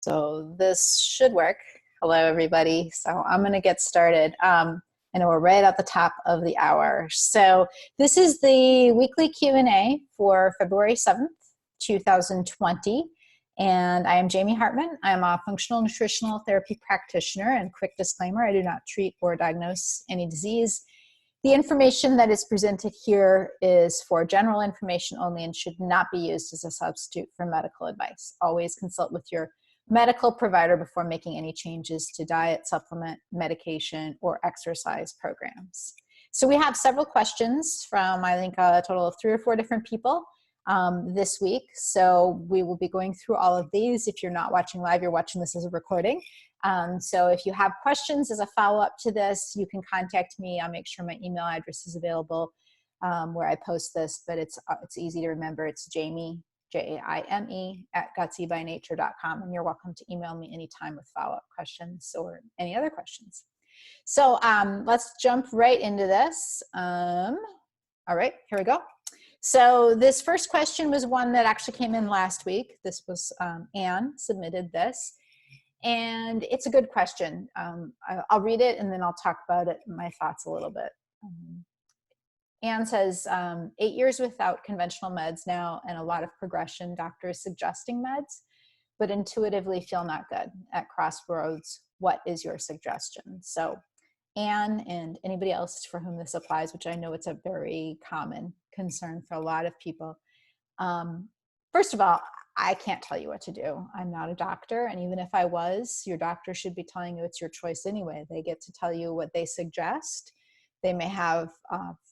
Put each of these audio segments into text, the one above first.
So this should work. Hello, everybody. So I'm going to get started. I know we're right at the top of the hour. So this is the weekly Q&A for February 7th, 2020. And I am Jamie Hartman. I'm a functional nutritional therapy practitioner. And quick disclaimer, I do not treat or diagnose any disease. The information that is presented here is for general information only and should not be used as a substitute for medical advice. Always consult with your medical provider before making any changes to diet, supplement, medication, or exercise programs. So we have several questions from, I think, a total of 3 or 4 different people this week. So we will be going through all of these. If you're not watching live, you're watching this as a recording. So if you have questions as a follow-up to this, you can contact me. I'll make sure my email address is available where I post this, but it's easy to remember. It's Jamie, Jaime @gutsybynature.com, and you're welcome to email me anytime with follow-up questions or any other questions. So let's jump right into this. All right, here we go. So this first question was one that actually came in last week. This was Anne submitted this, and it's a good question. I'll read it and then I'll talk about it, my thoughts a little bit. Anne says, 8 years without conventional meds now and a lot of progression. Doctors suggesting meds, but intuitively feel not good. At crossroads, what is your suggestion? So Anne and anybody else for whom this applies, which I know it's a very common concern for a lot of people. First of all, I can't tell you what to do. I'm not a doctor. And even if I was, your doctor should be telling you it's your choice anyway. They get to tell you what they suggest. They may have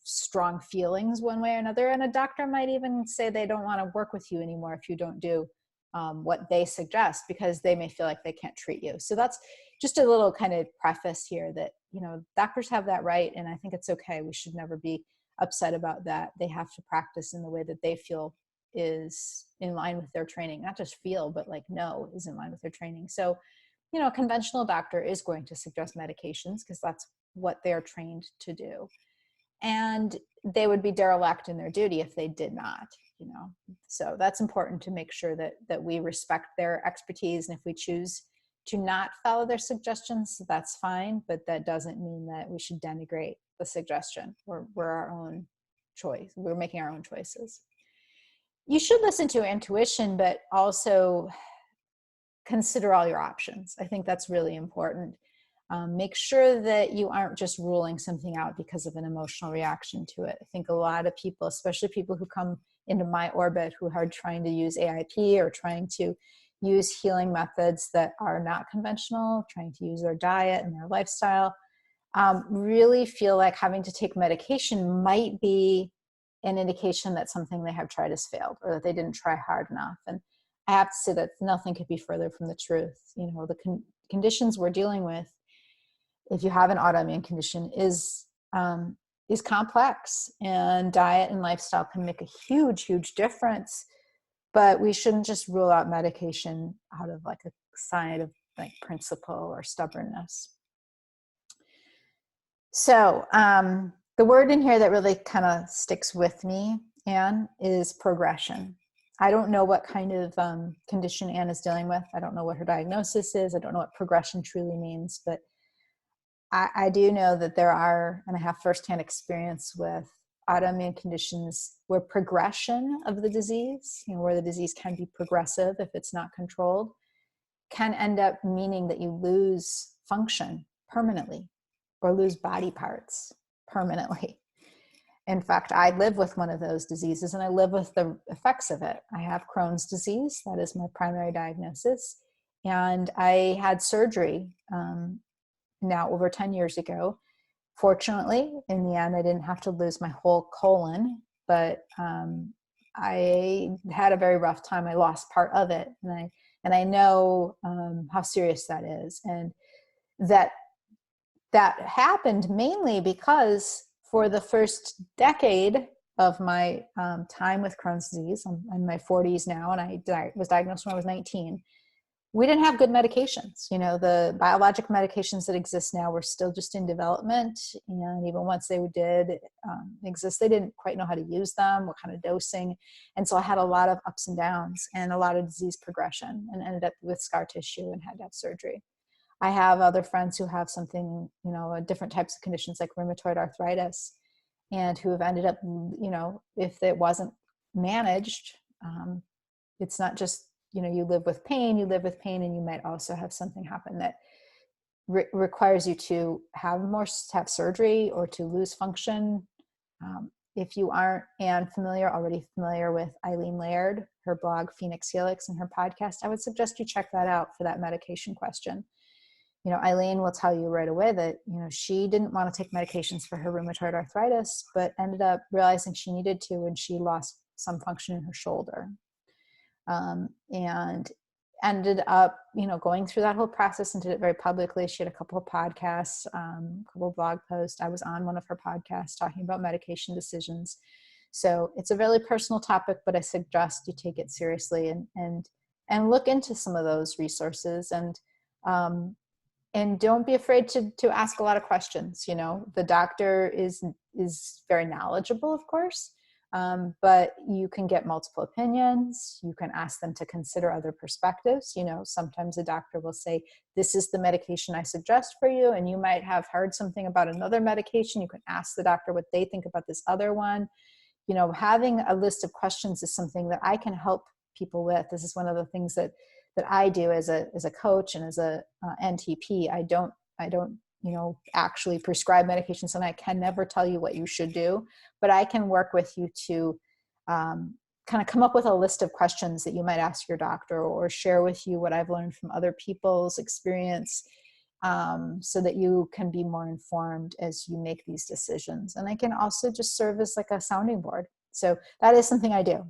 strong feelings one way or another. And a doctor might even say they don't want to work with you anymore if you don't do what they suggest, because they may feel like they can't treat you. So that's just a little kind of preface here that, you know, doctors have that right. And I think it's okay. We should never be upset about that. They have to practice in the way that they feel is in line with their training, not just feel, but like know is in line with their training. So, you know, a conventional doctor is going to suggest medications because that's what they're trained to do. And they would be derelict in their duty if they did not, you know. So that's important to make sure that we respect their expertise. And if we choose to not follow their suggestions, that's fine, but that doesn't mean that we should denigrate the suggestion. We're our own choice. We're making our own choices. You should listen to intuition, but also consider all your options. I think that's really important. Make sure that you aren't just ruling something out because of an emotional reaction to it. I think a lot of people, especially people who come into my orbit who are trying to use AIP or trying to use healing methods that are not conventional, trying to use their diet and their lifestyle, really feel like having to take medication might be an indication that something they have tried has failed or that they didn't try hard enough. And I have to say that nothing could be further from the truth. You know, the conditions we're dealing with, if you have an autoimmune condition, is complex, and diet and lifestyle can make a huge, huge difference. But we shouldn't just rule out medication out of like a sign of like principle or stubbornness. So the word in here that really kind of sticks with me, Anne, is progression. I don't know what kind of condition Anne is dealing with. I don't know what her diagnosis is. I don't know what progression truly means, but I do know that there are, and I have firsthand experience with autoimmune conditions where progression of the disease, you know, where the disease can be progressive if it's not controlled, can end up meaning that you lose function permanently or lose body parts permanently. In fact, I live with one of those diseases and I live with the effects of it. I have Crohn's disease. That is my primary diagnosis. And I had surgery now over 10 years ago. Fortunately, in the end, I didn't have to lose my whole colon, but I had a very rough time. I lost part of it. And I know how serious that is. And that happened mainly because for the first decade of my time with Crohn's disease, I'm in my 40s now, and I was diagnosed when I was 19. we didn't have good medications. You know, the biologic medications that exist now were still just in development. And even once they did exist, they didn't quite know how to use them, what kind of dosing. And so I had a lot of ups and downs and a lot of disease progression, and ended up with scar tissue and had to have surgery. I have other friends who have something, you know, different types of conditions like rheumatoid arthritis, and who have ended up, you know, if it wasn't managed, it's not just, you know, you live with pain, and you might also have something happen that requires you to have surgery or to lose function. If you aren't already familiar with Eileen Laird, her blog Phoenix Helix, and her podcast, I would suggest you check that out for that medication question. You know, Eileen will tell you right away that, you know, she didn't want to take medications for her rheumatoid arthritis, but ended up realizing she needed to when she lost some function in her shoulder. And ended up, you know, going through that whole process and did it very publicly. She had a couple of podcasts, a couple of blog posts. I was on one of her podcasts talking about medication decisions. So it's a really personal topic, but I suggest you take it seriously and look into some of those resources, and don't be afraid to ask a lot of questions. You know, the doctor is very knowledgeable, of course, but you can get multiple opinions. You can ask them to consider other perspectives. You know, sometimes a doctor will say, this is the medication I suggest for you, and you might have heard something about another medication. You can ask the doctor what they think about this other one. You know, having a list of questions is something that I can help people with. This is one of the things that I do as a coach and as a NTP. I don't, you know, actually prescribe medications, and I can never tell you what you should do, but I can work with you to kind of come up with a list of questions that you might ask your doctor, or share with you what I've learned from other people's experience, so that you can be more informed as you make these decisions. And I can also just serve as like a sounding board. So that is something I do.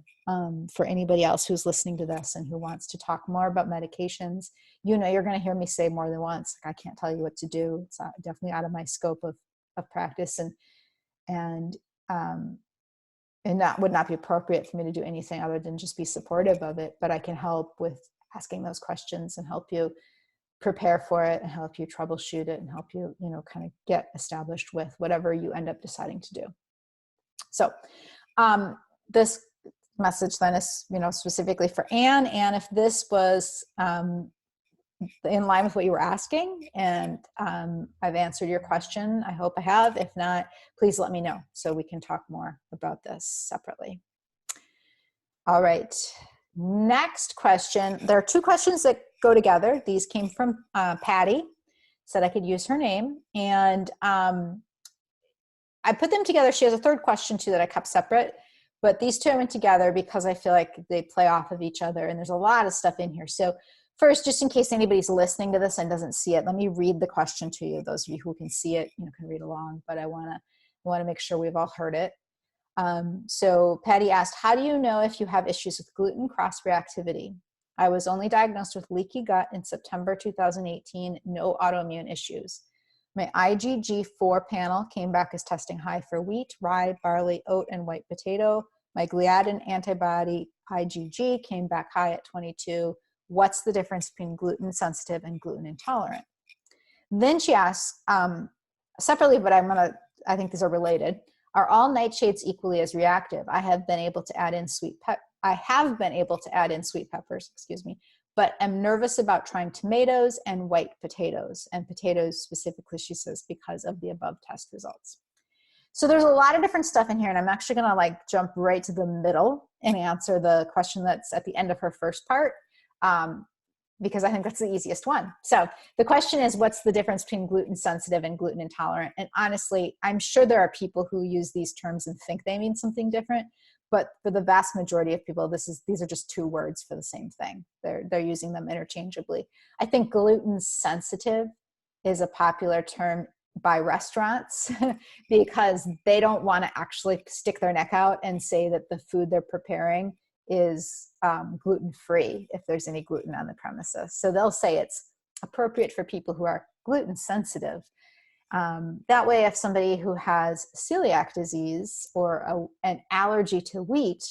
For anybody else who's listening to this and who wants to talk more about medications, you know, you're going to hear me say more than once, like, I can't tell you what to do. It's definitely out of my scope of practice, and that would not be appropriate for me to do anything other than just be supportive of it. But I can help with asking those questions and help you prepare for it, and help you troubleshoot it, and help you, you know, kind of get established with whatever you end up deciding to do. So this message then is, you know, specifically for Anne. And if this was in line with what you were asking, and I've answered your question, I hope I have. If not, please let me know so we can talk more about this separately. All right. Next question. There are two questions that go together. These came from Patty, said I could use her name. And I put them together. She has a third question too that I kept separate, but these two went together because I feel like they play off of each other, and there's a lot of stuff in here. So first, just in case anybody's listening to this and doesn't see it, let me read the question to you. Those of you who can see it, you know, can read along, but I want to make sure we've all heard it. So Patty asked, how do you know if you have issues with gluten cross-reactivity? I was only diagnosed with leaky gut in September 2018, no autoimmune issues. My IgG4 panel came back as testing high for wheat, rye, barley, oat, and white potato. My Gliadin antibody IgG came back high at 22. What's the difference between gluten sensitive and gluten intolerant? Then she asks, separately, but I think these are related. Are all nightshades equally as reactive? I have been able to add in sweet peppers, but I'm nervous about trying tomatoes and white potatoes, and potatoes specifically, she says, because of the above test results. So there's a lot of different stuff in here, and I'm actually going to like jump right to the middle and answer the question that's at the end of her first part, because I think that's the easiest one. So the question is, what's the difference between gluten sensitive and gluten intolerant? And honestly, I'm sure there are people who use these terms and think they mean something different, but for the vast majority of people, these are just two words for the same thing. They're using them interchangeably. I think gluten sensitive is a popular term by restaurants because they don't want to actually stick their neck out and say that the food they're preparing is gluten-free if there's any gluten on the premises. So they'll say it's appropriate for people who are gluten sensitive. That way, if somebody who has celiac disease or an allergy to wheat,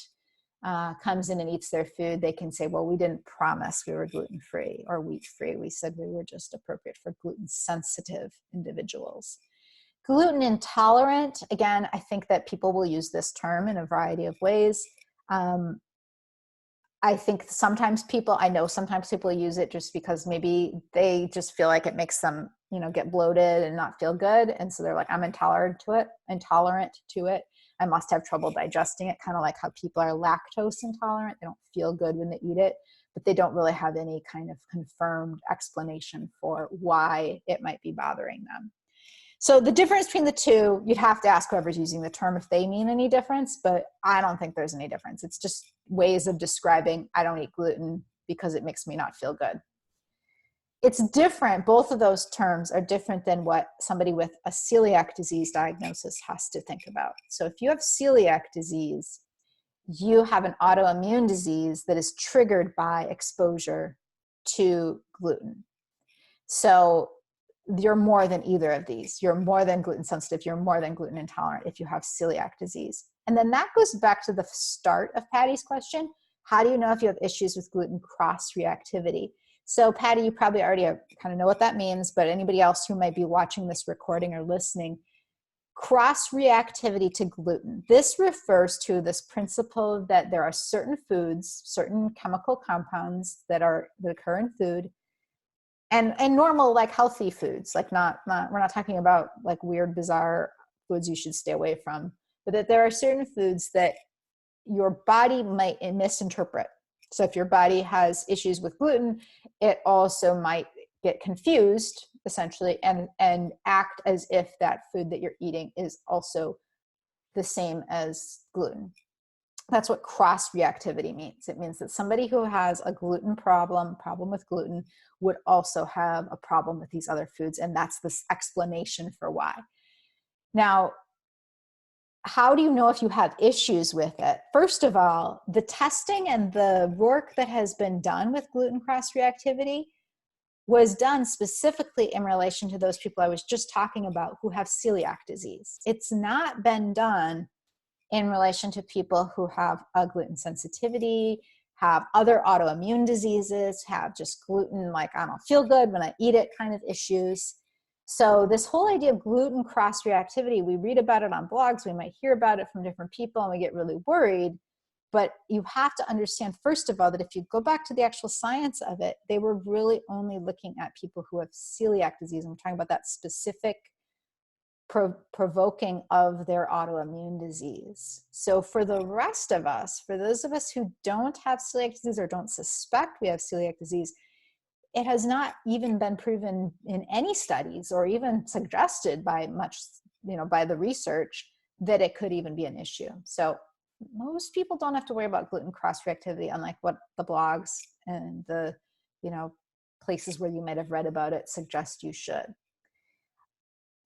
comes in and eats their food, they can say, well, we didn't promise we were gluten-free or wheat-free. We said we were just appropriate for gluten-sensitive individuals. Gluten intolerant, again, I think that people will use this term in a variety of ways. I think sometimes people use it just because maybe they just feel like it makes them, get bloated and not feel good. And so they're like, I'm intolerant to it. I must have trouble digesting it, kind of like how people are lactose intolerant. They don't feel good when they eat it, but they don't really have any kind of confirmed explanation for why it might be bothering them. So the difference between the two, you'd have to ask whoever's using the term if they mean any difference, but I don't think there's any difference. It's just ways of describing, I don't eat gluten because it makes me not feel good. It's different. Both of those terms are different than what somebody with a celiac disease diagnosis has to think about. So if you have celiac disease, you have an autoimmune disease that is triggered by exposure to gluten. So you're more than either of these. You're more than gluten sensitive. You're more than gluten intolerant if you have celiac disease. And then that goes back to the start of Patty's question. How do you know if you have issues with gluten cross-reactivity? So Patty, you probably already kind of know what that means, but anybody else who might be watching this recording or listening, cross-reactivity to gluten. This refers to this principle that there are certain foods, certain chemical compounds that occur in food, and normal, like healthy foods, like we're not talking about like weird, bizarre foods you should stay away from, but that there are certain foods that your body might misinterpret. So if your body has issues with gluten, it also might get confused essentially and act as if that food that you're eating is also the same as gluten. That's what cross-reactivity means. It means that somebody who has a gluten problem with gluten, would also have a problem with these other foods. And that's this explanation for why. Now, how do you know if you have issues with it? First of all, the testing and the work that has been done with gluten cross-reactivity was done specifically in relation to those people I was just talking about who have celiac disease. It's not been done in relation to people who have a gluten sensitivity, have other autoimmune diseases, have just gluten, like I don't feel good when I eat it kind of issues. So this whole idea of gluten cross-reactivity, we read about it on blogs, we might hear about it from different people, and we get really worried. But you have to understand, first of all, that if you go back to the actual science of it, they were really only looking at people who have celiac disease. And we're talking about that specific provoking of their autoimmune disease. So for the rest of us, for those of us who don't have celiac disease or don't suspect we have celiac disease, it has not even been proven in any studies or even suggested by much, by the research that it could even be an issue. So most people don't have to worry about gluten cross-reactivity, unlike what the blogs and the, places where you might have read about it suggest you should.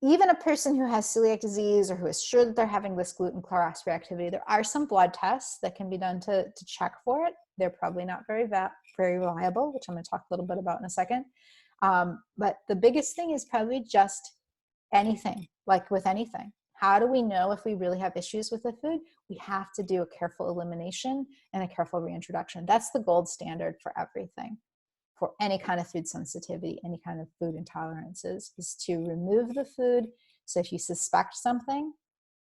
Even a person who has celiac disease or who is sure that they're having this gluten cross-reactivity, there are some blood tests that can be done to check for it. They're probably not very reliable, which I'm going to talk a little bit about in a second. But the biggest thing is probably just anything, like with anything. How do we know if we really have issues with the food? We have to do a careful elimination and a careful reintroduction. That's the gold standard for everything. For any kind of food sensitivity, any kind of food intolerances, is to remove the food. So if you suspect something,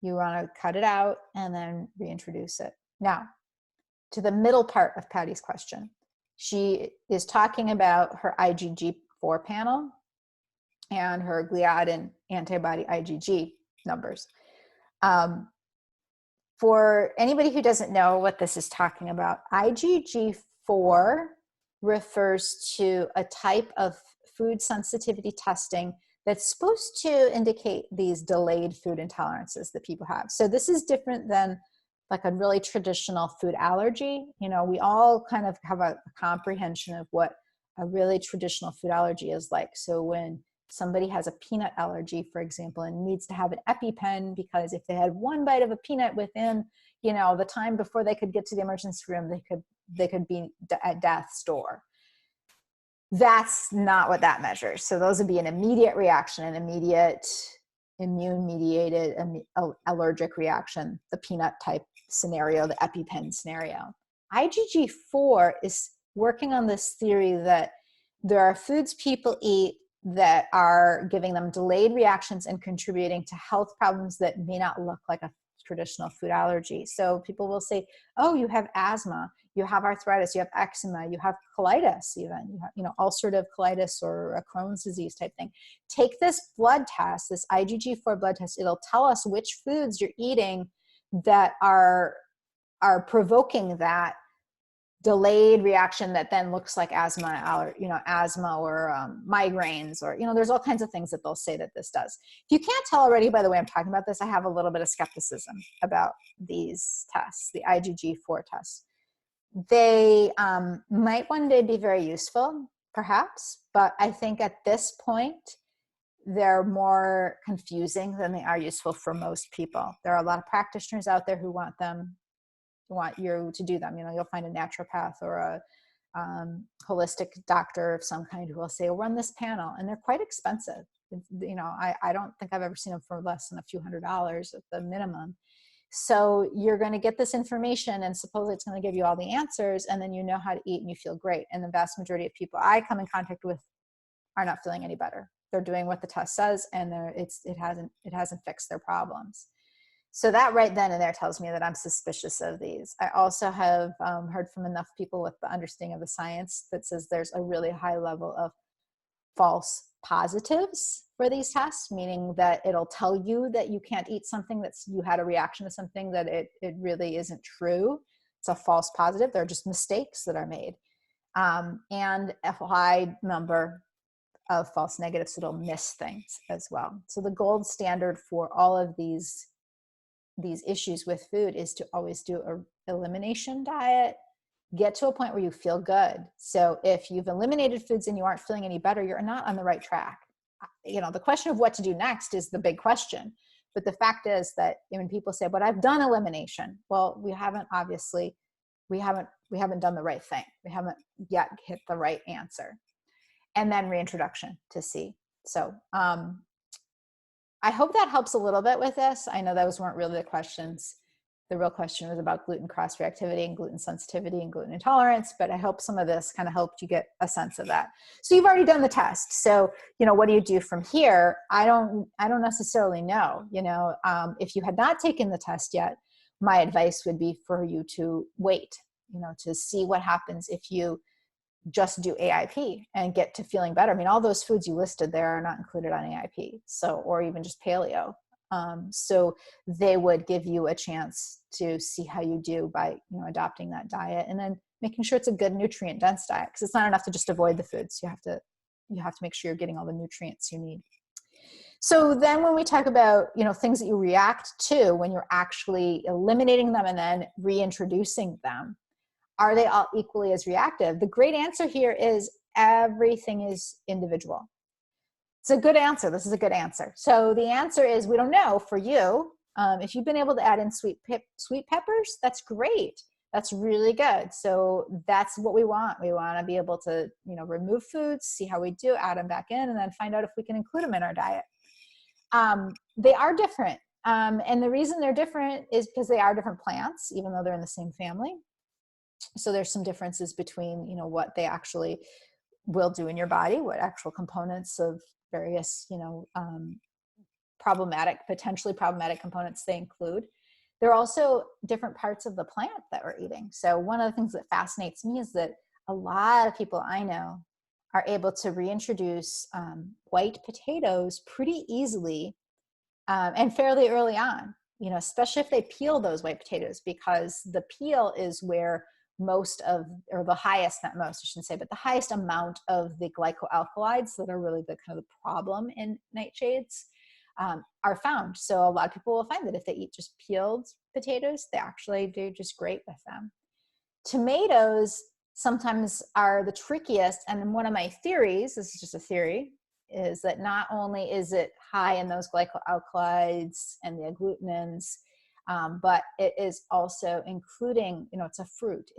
you want to cut it out and then reintroduce it. Now, to the middle part of Patty's question. She is talking about her IgG4 panel and her Gliadin antibody IgG numbers. For anybody who doesn't know what this is talking about, IgG4 refers to a type of food sensitivity testing that's supposed to indicate these delayed food intolerances that people have. So this is different than like a really traditional food allergy. We all kind of have a comprehension of what a really traditional food allergy is like. So when somebody has a peanut allergy, for example, and needs to have an EpiPen because if they had one bite of a peanut within, the time before they could get to the emergency room, they could be at death's door. That's not what that measures. So those would be an immediate reaction, an immediate immune-mediated allergic reaction, the peanut type scenario, the EpiPen scenario. IgG4 is working on this theory that there are foods people eat that are giving them delayed reactions and contributing to health problems that may not look like a traditional food allergy. So people will say, oh, you have asthma, you have arthritis, you have eczema, you have colitis even, you have, ulcerative colitis or a Crohn's disease type thing. Take this blood test, this IgG4 blood test. It'll tell us which foods you're eating that are provoking that delayed reaction that then looks like asthma or migraines, or there's all kinds of things that they'll say that this does. If you can't tell already by the way I'm talking about this, I have a little bit of skepticism about these tests, the IgG4 tests. They might one day be very useful, perhaps, but I think at this point they're more confusing than they are useful for most people. There are a lot of practitioners out there who want you to do them. You'll find a naturopath or a holistic doctor of some kind who will say, well, run this panel, and they're quite expensive. I don't think I've ever seen them for less than a few $100s at the minimum. So you're going to get this information, and supposedly it's going to give you all the answers, and then you know how to eat and you feel great. And the vast majority of people I come in contact with are not feeling any better. They're doing what the test says, and it hasn't fixed their problems. So that right then and there tells me that I'm suspicious of these. I also have heard from enough people with the understanding of the science that says there's a really high level of false positives for these tests, meaning that it'll tell you that you can't eat something you had a reaction to something that it really isn't true. It's a false positive. They're just mistakes that are made. And a high number of false negatives, so it'll miss things as well. So the gold standard for all of these issues with food is to always do an elimination diet, get to a point where you feel good. So if you've eliminated foods and you aren't feeling any better, you're not on the right track. The question of what to do next is the big question. But the fact is that when people say, but I've done elimination, well, we haven't done the right thing. We haven't yet hit the right answer. And then reintroduction to see. So, I hope that helps a little bit with this. I know those weren't really the questions. The real question was about gluten cross-reactivity and gluten sensitivity and gluten intolerance, but I hope some of this kind of helped you get a sense of that. So you've already done the test. So, what do you do from here? I don't necessarily know. If you had not taken the test yet, my advice would be for you to wait, to see what happens if you just do AIP and get to feeling better. I mean, all those foods you listed there are not included on AIP, or even just paleo. So they would give you a chance to see how you do by, adopting that diet, and then making sure it's a good nutrient dense diet, because it's not enough to just avoid the foods. You have to make sure you're getting all the nutrients you need. So then when we talk about, things that you react to when you're actually eliminating them and then reintroducing them, are they all equally as reactive? The great answer here is everything is individual. It's a good answer. This is a good answer. So the answer is we don't know for you. If you've been able to add in sweet peppers, that's great. That's really good. So that's what we want. We want to be able to, remove foods, see how we do, add them back in, and then find out if we can include them in our diet. They are different. And the reason they're different is because they are different plants, even though they're in the same family. So there's some differences between, what they actually will do in your body, what actual components of various, potentially problematic components they include. There are also different parts of the plant that we're eating. So one of the things that fascinates me is that a lot of people I know are able to reintroduce white potatoes pretty easily and fairly early on, especially if they peel those white potatoes, because the peel is where the highest amount of the glycoalkaloids that are really the kind of the problem in nightshades are found. So a lot of people will find that if they eat just peeled potatoes, they actually do just great with them. Tomatoes sometimes are the trickiest. And one of my theories, this is just a theory, is that not only is it high in those glycoalkaloids and the agglutinins, but it is also including, it's a fruit.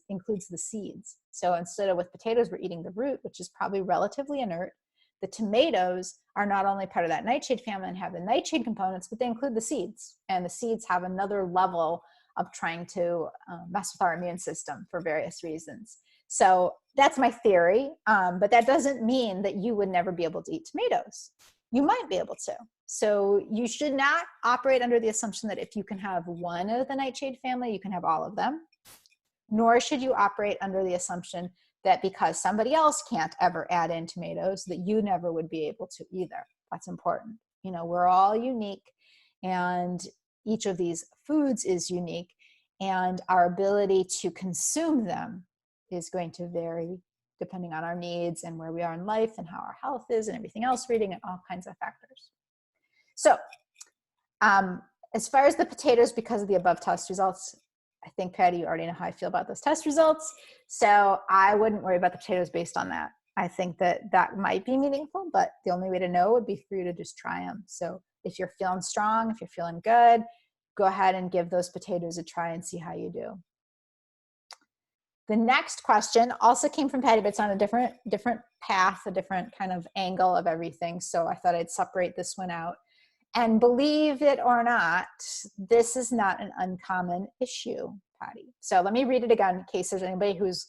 Includes the seeds. So instead of with potatoes, we're eating the root, which is probably relatively inert. The tomatoes are not only part of that nightshade family and have the nightshade components, but they include the seeds. And the seeds have another level of trying to mess with our immune system for various reasons. So that's my theory, but that doesn't mean that you would never be able to eat tomatoes. You might be able to. So you should not operate under the assumption that if you can have one of the nightshade family, you can have all of them. Nor should you operate under the assumption that because somebody else can't ever add in tomatoes, that you never would be able to either. That's important. You know, we're all unique, and each of these foods is unique, and our ability to consume them is going to vary depending on our needs and where we are in life and how our health is and everything else, reading and all kinds of factors. So as far as the potatoes, because of the above test results, I think, Patty, you already know how I feel about those test results. So I wouldn't worry about the potatoes based on that. I think that that might be meaningful, but the only way to know would be for you to just try them. So if you're feeling strong, if you're feeling good, go ahead and give those potatoes a try and see how you do. The next question also came from Patty, but it's on a different path, a different kind of angle of everything. So I thought I'd separate this one out. And believe it or not, this is not an uncommon issue, Patty. So let me read it again in case there's anybody who's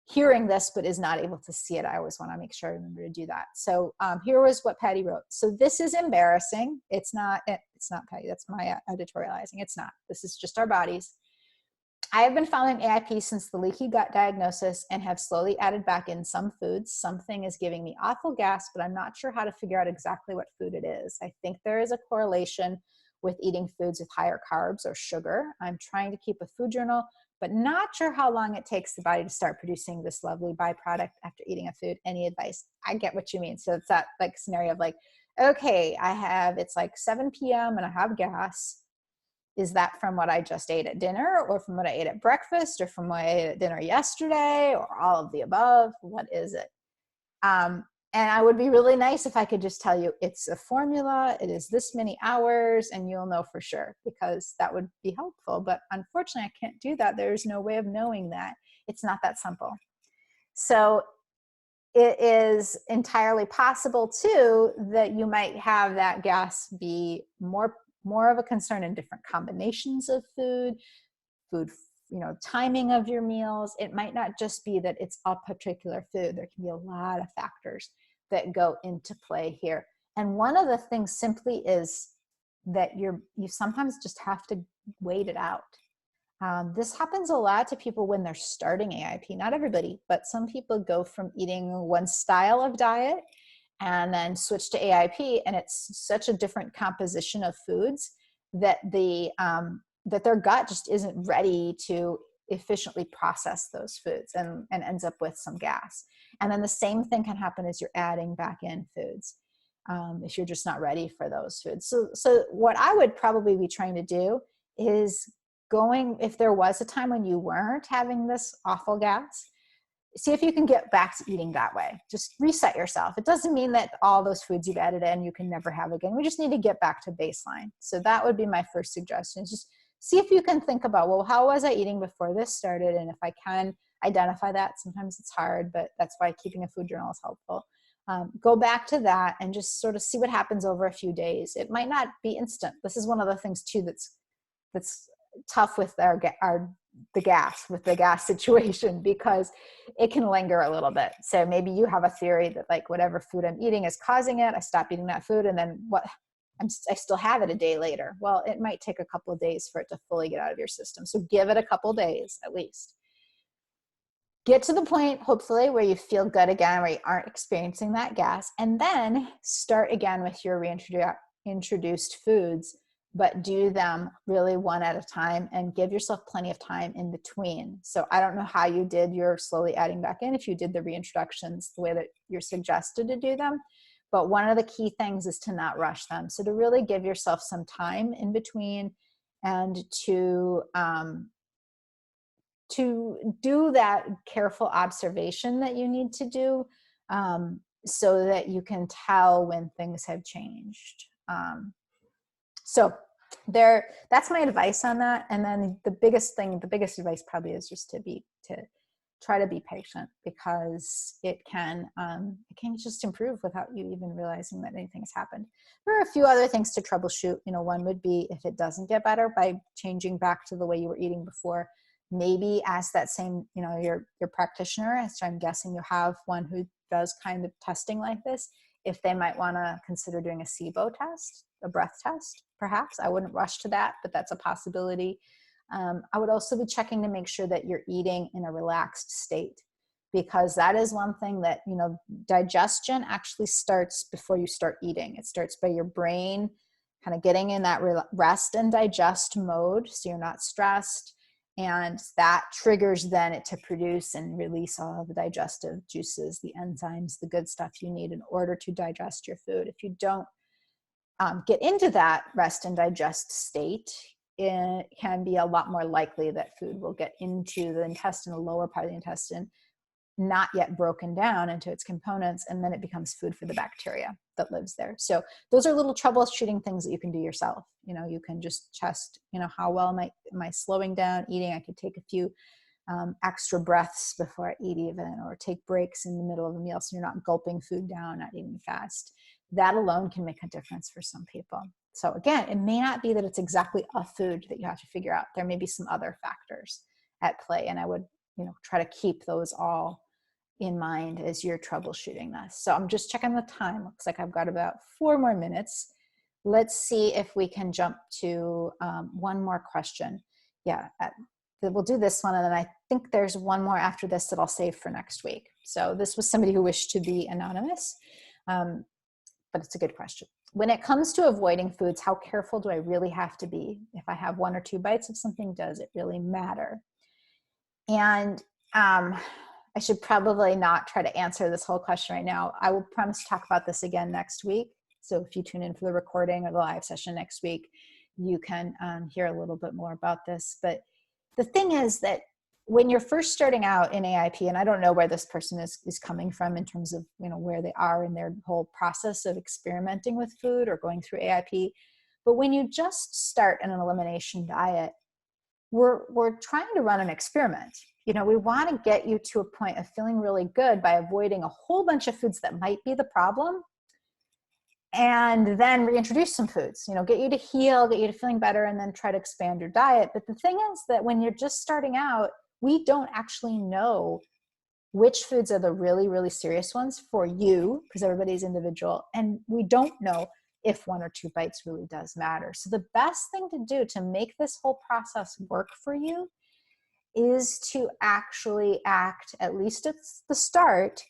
hearing this but is not able to see it. I always want to make sure I remember to do that. So here was what Patty wrote. So this is embarrassing. It's not Patty, that's my editorializing. It's not. This is just our bodies. I have been following AIP since the leaky gut diagnosis and have slowly added back in some foods. Something is giving me awful gas, but I'm not sure how to figure out exactly what food it is. I think there is a correlation with eating foods with higher carbs or sugar. I'm trying to keep a food journal, but not sure how long it takes the body to start producing this lovely byproduct after eating a food. Any advice? I get what you mean. So it's that like scenario of like, okay, it's like 7 p.m. and I have gas. Is that from what I just ate at dinner, or from what I ate at breakfast, or from what I ate at dinner yesterday, or all of the above? What is it? And I would be really nice if I could just tell you it's a formula, it is this many hours, and you'll know for sure, because that would be helpful. But unfortunately, I can't do that. There's no way of knowing that. It's not that simple. So it is entirely possible too that you might have that gas be more of a concern in different combinations of food, timing of your meals. It might not just be that it's a particular food. There can be a lot of factors that go into play here. And one of the things simply is that you sometimes just have to wait it out. This happens a lot to people when they're starting AIP. Not everybody, but some people go from eating one style of diet and then switch to AIP, and it's such a different composition of foods that that their gut just isn't ready to efficiently process those foods and ends up with some gas. And then the same thing can happen as you're adding back in foods if you're just not ready for those foods. So what I would probably be trying to do is if there was a time when you weren't having this awful gas, see if you can get back to eating that way. Just reset yourself. It doesn't mean that all those foods you've added in you can never have again. We just need to get back to baseline. So that would be my first suggestion. Just see if you can think about, well, how was I eating before this started? And if I can identify that, sometimes it's hard, but that's why keeping a food journal is helpful. Go back to that and just sort of see what happens over a few days. It might not be instant. This is one of the things too that's tough with the gas situation, because it can linger a little bit. So maybe you have a theory that like whatever food I'm eating is causing it. I stop eating that food, and then I still have it a day later. Well, it might take a couple of days for it to fully get out of your system. So give it a couple of days at least. Get to the point, hopefully, where you feel good again, where you aren't experiencing that gas, and then start again with your reintroduced foods, but do them really one at a time and give yourself plenty of time in between. So I don't know how you did your slowly adding back in, if you did the reintroductions the way that you're suggested to do them, but one of the key things is to not rush them. So to really give yourself some time in between and to do that careful observation that you need to do so that you can tell when things have changed. So that's my advice on that. And then the biggest advice probably is just to try to be patient, because it can just improve without you even realizing that anything's happened. There are a few other things to troubleshoot. One would be, if it doesn't get better, by changing back to the way you were eating before. Maybe ask that same, your practitioner, as I'm guessing you have one who does kind of testing like this, if they might want to consider doing a SIBO test, a breath test, perhaps. I wouldn't rush to that, but that's a possibility. I would also be checking to make sure that you're eating in a relaxed state, because that is one thing that, digestion actually starts before you start eating. It starts by your brain kind of getting in that rest and digest mode, so you're not stressed. And that triggers then it to produce and release all of the digestive juices, the enzymes, the good stuff you need in order to digest your food. If you don't get into that rest and digest state, it can be a lot more likely that food will get into the intestine, the lower part of the intestine, not yet broken down into its components, and then it becomes food for the bacteria that lives there. So those are little troubleshooting things that you can do yourself. You can just test, how well am I slowing down eating? I could take a few extra breaths before I eat even, or take breaks in the middle of a meal so you're not gulping food down, not eating fast. That alone can make a difference for some people. So again, it may not be that it's exactly a food that you have to figure out. There may be some other factors at play, and I would, try to keep those all in mind as you're troubleshooting this. So I'm just checking the time. Looks like I've got about 4 more minutes. Let's see if we can jump to one more question. Yeah, we'll do this one, and then I think there's one more after this that I'll save for next week. So this was somebody who wished to be anonymous, but it's a good question. When it comes to avoiding foods, how careful do I really have to be? If I have 1 or 2 bites of something, does it really matter? And I should probably not try to answer this whole question right now. I will promise to talk about this again next week. So if you tune in for the recording or the live session next week, you can hear a little bit more about this. But the thing is that when you're first starting out in AIP, and I don't know where this person is coming from in terms of, where they are in their whole process of experimenting with food or going through AIP, but when you just start an elimination diet, we're trying to run an experiment. We want to get you to a point of feeling really good by avoiding a whole bunch of foods that might be the problem, and then reintroduce some foods, get you to heal, get you to feeling better, and then try to expand your diet. But the thing is that when you're just starting out, we don't actually know which foods are the really, really serious ones for you, because everybody's individual, and we don't know if 1 or 2 bites really does matter. So the best thing to do to make this whole process work for you is to actually act, at least at the start,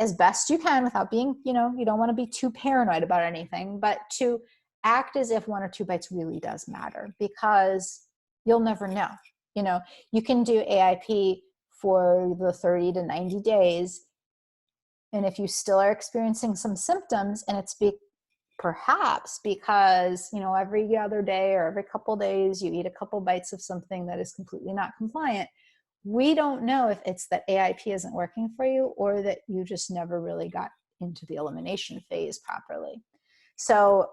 as best you can without being, you don't want to be too paranoid about anything, but to act as if 1 or 2 bites really does matter, because you'll never know. You can do AIP for the 30 to 90 days. And if you still are experiencing some symptoms, and it's perhaps because, every other day or every couple days you eat a couple bites of something that is completely not compliant, we don't know if it's that AIP isn't working for you, or that you just never really got into the elimination phase properly. So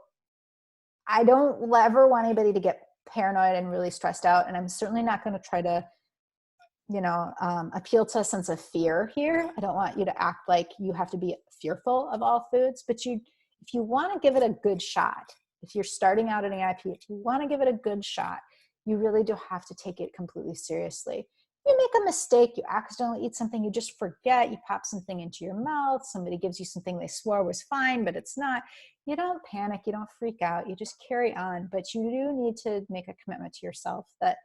I don't ever want anybody to get paranoid and really stressed out. And I'm certainly not going to try to, appeal to a sense of fear here. I don't want you to act like you have to be fearful of all foods, but if you want to give it a good shot, if you're starting out in AIP, if you want to give it a good shot, you really do have to take it completely seriously. You make a mistake, you accidentally eat something, you just forget, you pop something into your mouth, somebody gives you something they swore was fine, but it's not. You don't panic, you don't freak out, you just carry on. But you do need to make a commitment to yourself that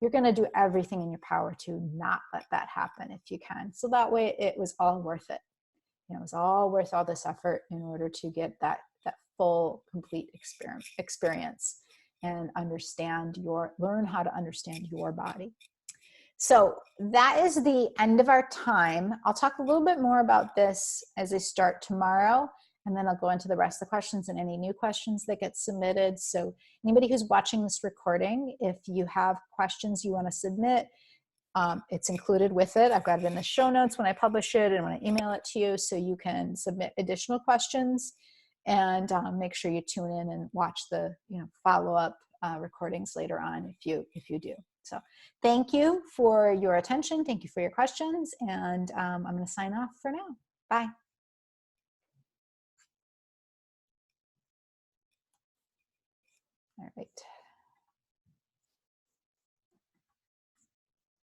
you're going to do everything in your power to not let that happen if you can. So that way it was all worth it. It was all worth all this effort in order to get that full, complete experience and learn how to understand your body. So that is the end of our time. I'll talk a little bit more about this as I start tomorrow, and then I'll go into the rest of the questions and any new questions that get submitted. So anybody who's watching this recording, if you have questions you want to submit, it's included with it. I've got it in the show notes when I publish it and when I email it to you, so you can submit additional questions, and make sure you tune in and watch the follow-up recordings later on if you do. So thank you for your attention. Thank you for your questions. And I'm going to sign off for now. Bye. All right.